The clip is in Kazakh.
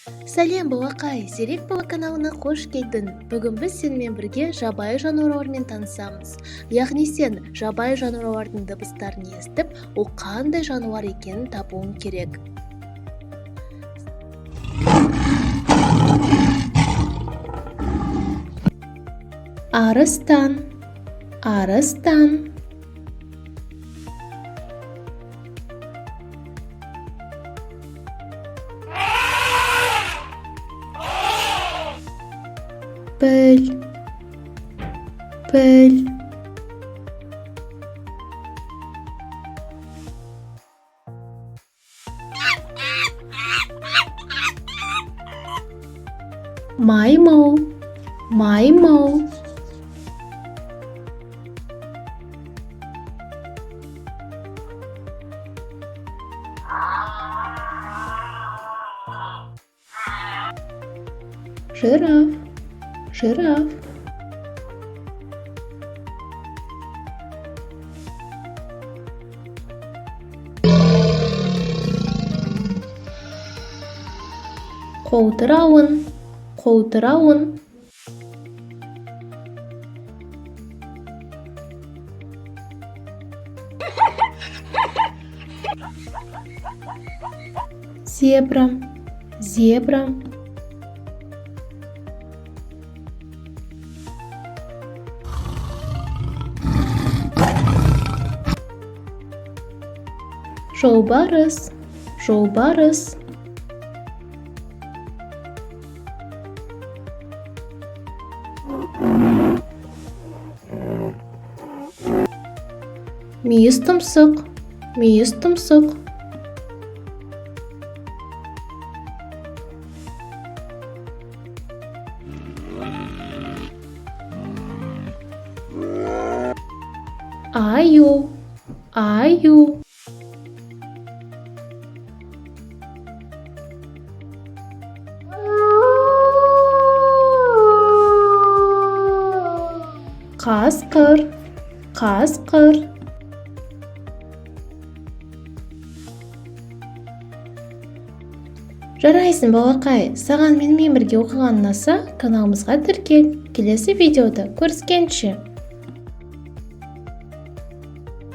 Сәлем балақай, Зерек бала каналына қош келдің. Бүгін біз сенімен бірге жабайы жануарлармен танысамыз. Яғни сен жабайы жануарлардың дыбыстарын естіп, ол қандай жануар екенін табуың керек. Арыстан, арыстан. Піл, піл. Маймыл, маймыл. Жираф, жираф. Қолтырауын, қолтырауын. Зебра, зебра. Жолбарыс, жолбарыс. Мүйіз тұмсық, мүйіз тұмсық. Аю, аю. Қасқыр, қасқыр. Жарайсың балақай, саған менімен бірге оқыған ұнаса, каналымызға тіркел. Келесі видеода көріскенше.